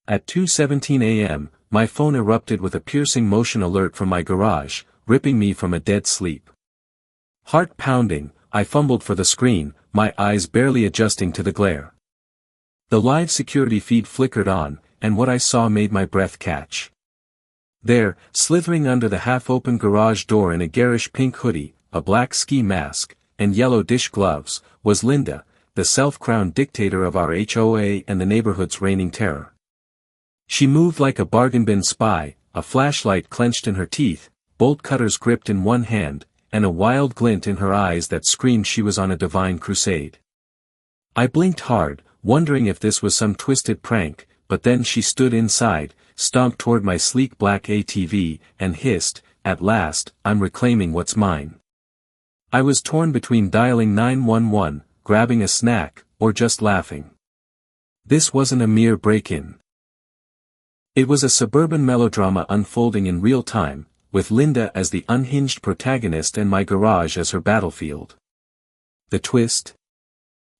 At 2:17 a.m., my phone erupted with a piercing motion alert from my garage, ripping me from a dead sleep. Heart pounding, I fumbled for the screen, my eyes barely adjusting to the glare. The live security feed flickered on, and what I saw made my breath catch. There, slithering under the half-open garage door in a garish pink hoodie, a black ski mask, and yellow dish gloves, was Linda, the self-crowned dictator of our HOA and the neighborhood's reigning terror. She moved like a bargain bin spy, a flashlight clenched in her teeth, bolt cutters gripped in one hand, and a wild glint in her eyes that screamed she was on a divine crusade. I blinked hard, wondering if this was some twisted prank, but then she stood inside, stomped toward my sleek black ATV, and hissed, "At last, I'm reclaiming what's mine." I was torn between dialing 911, grabbing a snack, or just laughing. This wasn't a mere break-in. It was a suburban melodrama unfolding in real time, with Linda as the unhinged protagonist and my garage as her battlefield. The twist?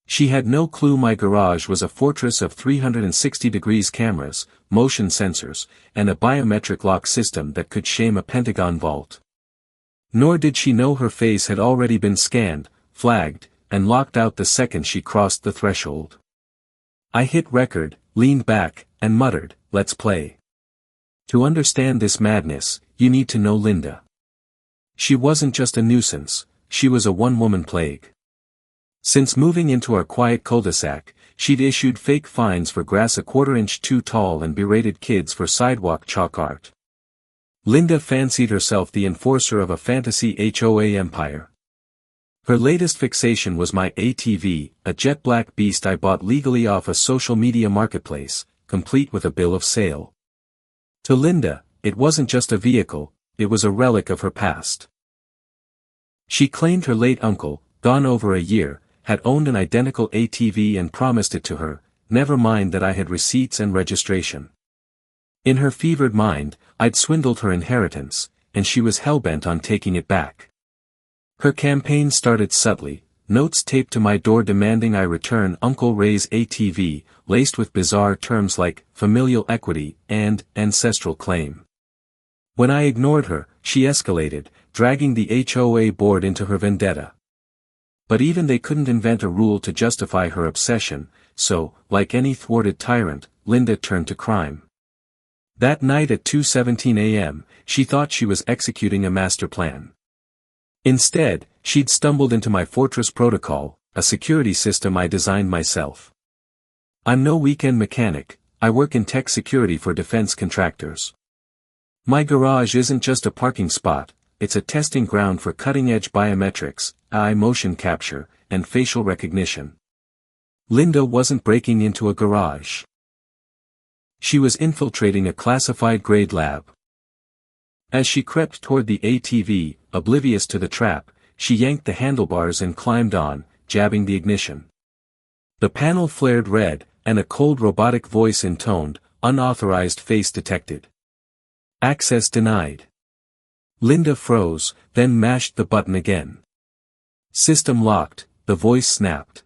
She had no clue my garage was a fortress of 360-degree cameras, motion sensors, and a biometric lock system that could shame a Pentagon vault. Nor did she know her face had already been scanned, flagged, and locked out the second she crossed the threshold. I hit record, leaned back, and muttered, "Let's play." To understand this madness, you need to know Linda. She wasn't just a nuisance, she was a one-woman plague. Since moving into our quiet cul-de-sac, she'd issued fake fines for grass a quarter-inch too tall and berated kids for sidewalk chalk art. Linda fancied herself the enforcer of a fantasy HOA empire. Her latest fixation was my ATV, a jet black beast I bought legally off a social media marketplace, complete with a bill of sale. To Linda, it wasn't just a vehicle, it was a relic of her past. She claimed her late uncle, gone over a year, had owned an identical ATV and promised it to her, never mind that I had receipts and registration. In her fevered mind, I'd swindled her inheritance, and she was hell-bent on taking it back. Her campaign started subtly, notes taped to my door demanding I return Uncle Ray's ATV, laced with bizarre terms like familial equity and ancestral claim. When I ignored her, she escalated, dragging the HOA board into her vendetta. But even they couldn't invent a rule to justify her obsession, so, like any thwarted tyrant, Linda turned to crime. That night at 2:17 a.m., she thought she was executing a master plan. Instead, she'd stumbled into my Fortress protocol, a security system I designed myself. I'm no weekend mechanic, I work in tech security for defense contractors. My garage isn't just a parking spot, it's a testing ground for cutting-edge biometrics, eye motion capture, and facial recognition. Linda wasn't breaking into a garage. She was infiltrating a classified grade lab. As she crept toward the ATV, oblivious to the trap, she yanked the handlebars and climbed on, jabbing the ignition. The panel flared red, and a cold robotic voice intoned, "Unauthorized face detected. Access denied." Linda froze, then mashed the button again. System locked, the voice snapped.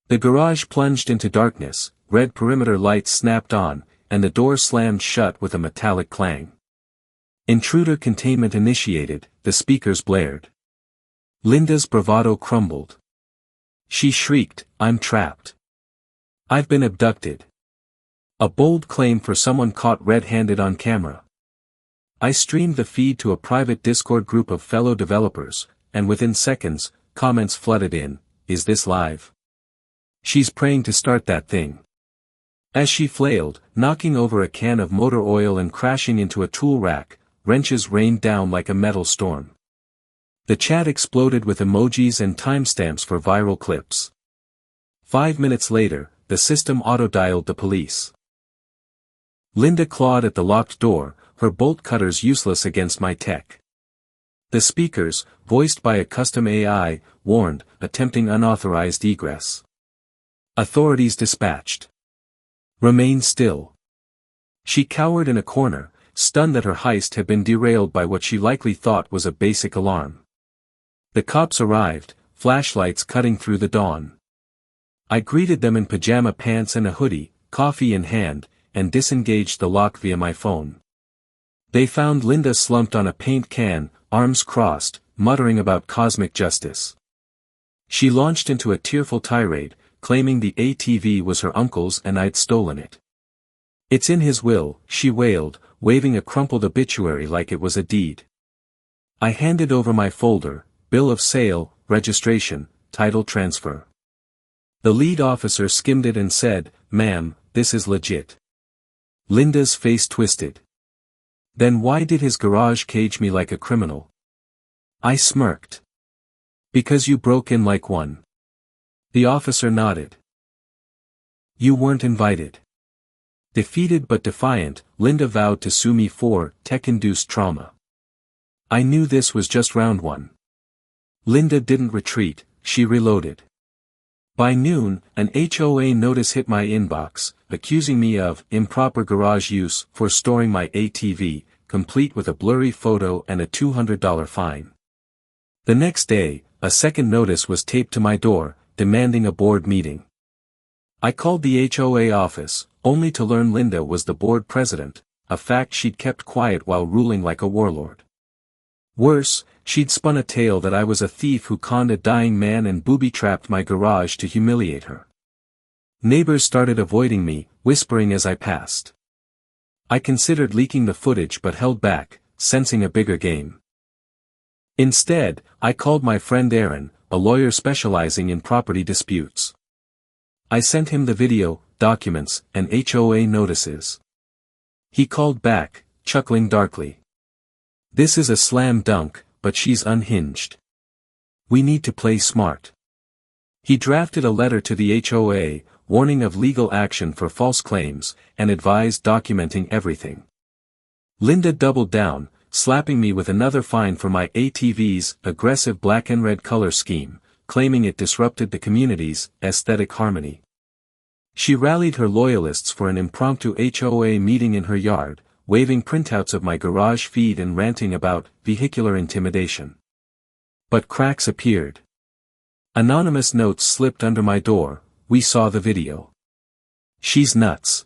The garage plunged into darkness, red perimeter lights snapped on, and the door slammed shut with a metallic clang. Intruder containment initiated, the speakers blared. Linda's bravado crumbled. She shrieked, "I'm trapped. I've been abducted." A bold claim for someone caught red-handed on camera. I streamed the feed to a private Discord group of fellow developers, and within seconds, comments flooded in, "Is this live? She's praying to start that thing." As she flailed, knocking over a can of motor oil and crashing into a tool rack, wrenches rained down like a metal storm. The chat exploded with emojis and timestamps for viral clips. 5 minutes later, the system auto-dialed the police. Linda clawed at the locked door, her bolt cutters useless against my tech. The speakers, voiced by a custom AI, warned, attempting unauthorized egress. Authorities dispatched. Remain still. She cowered in a corner, stunned that her heist had been derailed by what she likely thought was a basic alarm. The cops arrived, flashlights cutting through the dawn. I greeted them in pajama pants and a hoodie, coffee in hand, and disengaged the lock via my phone. They found Linda slumped on a paint can, arms crossed, muttering about cosmic justice. She launched into a tearful tirade, claiming the ATV was her uncle's and I'd stolen it. "It's in his will," she wailed, waving a crumpled obituary like it was a deed. I handed over my folder, bill of sale, registration, title transfer. The lead officer skimmed it and said, "Ma'am, this is legit." Linda's face twisted. "Then why did his garage cage me like a criminal?" I smirked. "Because you broke in like one." The officer nodded. "You weren't invited." Defeated but defiant, Linda vowed to sue me for tech-induced trauma. I knew this was just round one. Linda didn't retreat, she reloaded. By noon, an HOA notice hit my inbox, accusing me of improper garage use for storing my ATV, complete with a blurry photo and a $200 fine. The next day, a second notice was taped to my door, demanding a board meeting. I called the HOA office, only to learn Linda was the board president, a fact she'd kept quiet while ruling like a warlord. Worse, she'd spun a tale that I was a thief who conned a dying man and booby-trapped my garage to humiliate her. Neighbors started avoiding me, whispering as I passed. I considered leaking the footage but held back, sensing a bigger game. Instead, I called my friend Aaron, a lawyer specializing in property disputes. I sent him the video, documents, and HOA notices. He called back, chuckling darkly. "This is a slam dunk, but she's unhinged. We need to play smart." He drafted a letter to the HOA, warning of legal action for false claims, and advised documenting everything. Linda doubled down, slapping me with another fine for my ATV's aggressive black and red color scheme, claiming it disrupted the community's aesthetic harmony. She rallied her loyalists for an impromptu HOA meeting in her yard, waving printouts of my garage feed and ranting about vehicular intimidation. But cracks appeared. Anonymous notes slipped under my door. "We saw the video. She's nuts.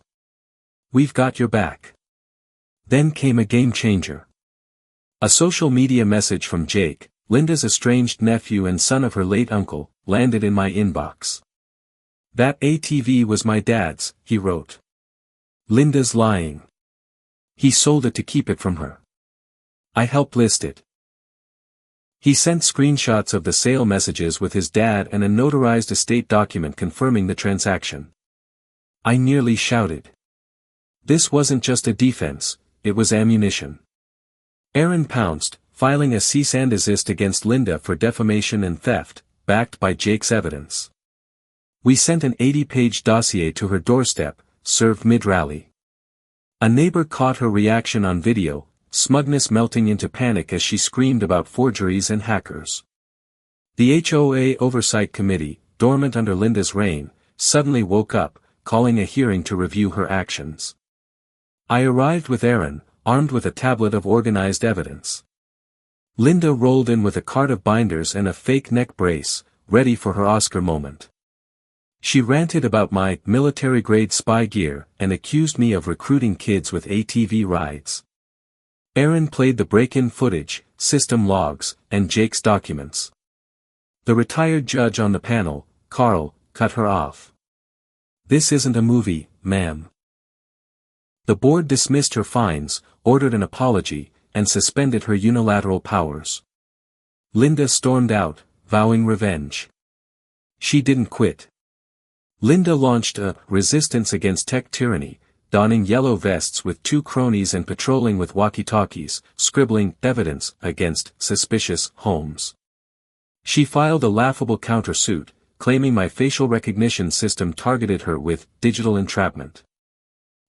We've got your back." Then came a game changer. A social media message from Jake, Linda's estranged nephew and son of her late uncle, landed in my inbox. "That ATV was my dad's," he wrote. "Linda's lying. He sold it to keep it from her. I helped list it." He sent screenshots of the sale messages with his dad and a notarized estate document confirming the transaction. I nearly shouted. This wasn't just a defense, it was ammunition. Aaron pounced, filing a cease and desist against Linda for defamation and theft, backed by Jake's evidence. We sent an 80-page dossier to her doorstep, served mid-rally. A neighbor caught her reaction on video, smugness melting into panic as she screamed about forgeries and hackers. The HOA Oversight Committee, dormant under Linda's reign, suddenly woke up, calling a hearing to review her actions. I arrived with Aaron, armed with a tablet of organized evidence. Linda rolled in with a cart of binders and a fake neck brace, ready for her Oscar moment. She ranted about my military-grade spy gear and accused me of recruiting kids with ATV rides. Aaron played the break-in footage, system logs, and Jake's documents. The retired judge on the panel, Carl, cut her off. "This isn't a movie, ma'am." The board dismissed her fines, ordered an apology, and suspended her unilateral powers. Linda stormed out, vowing revenge. She didn't quit. Linda launched a resistance against tech tyranny, donning yellow vests with 2 cronies and patrolling with walkie-talkies, scribbling evidence against suspicious homes. She filed a laughable countersuit, claiming my facial recognition system targeted her with digital entrapment.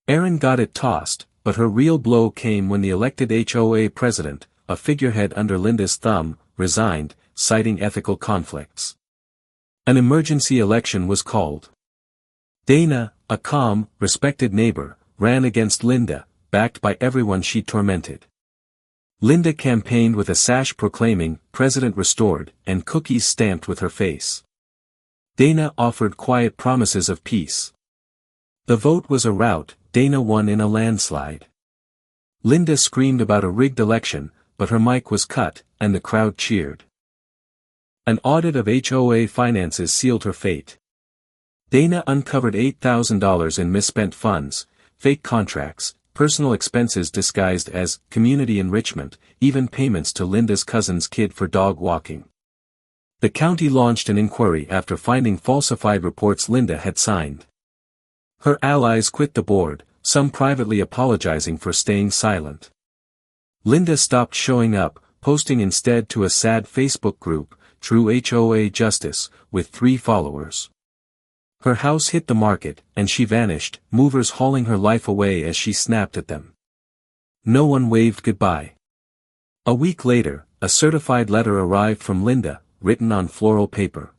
Aaron got it tossed, but her real blow came when the elected HOA president, a figurehead under Linda's thumb, resigned, citing ethical conflicts. An emergency election was called. Dana, a calm, respected neighbor, ran against Linda, backed by everyone she tormented. Linda campaigned with a sash proclaiming, "President restored," and cookies stamped with her face. Dana offered quiet promises of peace. The vote was a rout, Dana won in a landslide. Linda screamed about a rigged election, but her mic was cut, and the crowd cheered. An audit of HOA finances sealed her fate. Dana uncovered $8,000 in misspent funds, fake contracts, personal expenses disguised as community enrichment, even payments to Linda's cousin's kid for dog walking. The county launched an inquiry after finding falsified reports Linda had signed. Her allies quit the board, some privately apologizing for staying silent. Linda stopped showing up, posting instead to a sad Facebook group, True HOA Justice, with 3 followers. Her house hit the market, and she vanished, movers hauling her life away as she snapped at them. No one waved goodbye. A week later, a certified letter arrived from Linda, written on floral paper.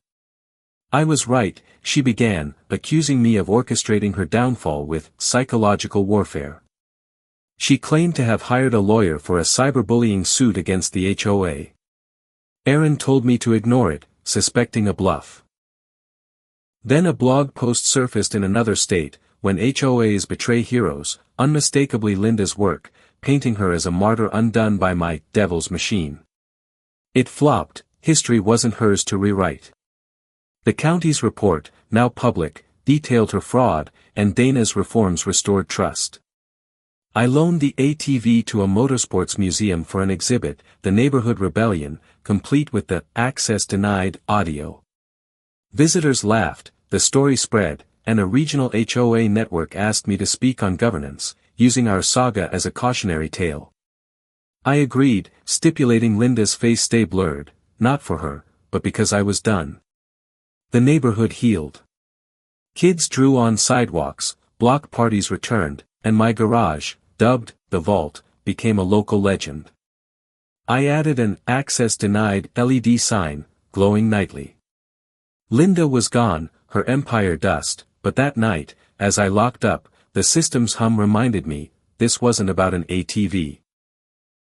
I was right, she began, accusing me of orchestrating her downfall with psychological warfare. She claimed to have hired a lawyer for a cyberbullying suit against the HOA. Aaron told me to ignore it, suspecting a bluff. Then a blog post surfaced in another state, When HOAs Betray Heroes, unmistakably Linda's work, painting her as a martyr undone by my devil's machine. It flopped, history wasn't hers to rewrite. The county's report, now public, detailed her fraud, and Dana's reforms restored trust. I loaned the ATV to a motorsports museum for an exhibit, The Neighborhood Rebellion, complete with the "access denied" audio. Visitors laughed, the story spread, and a regional HOA network asked me to speak on governance, using our saga as a cautionary tale. I agreed, stipulating Linda's face stay blurred, not for her, but because I was done. The neighborhood healed. Kids drew on sidewalks, block parties returned, and my garage, dubbed the Vault, became a local legend. I added an "access denied" LED sign, glowing nightly. Linda was gone, her empire dust, but that night, as I locked up, the system's hum reminded me, this wasn't about an ATV.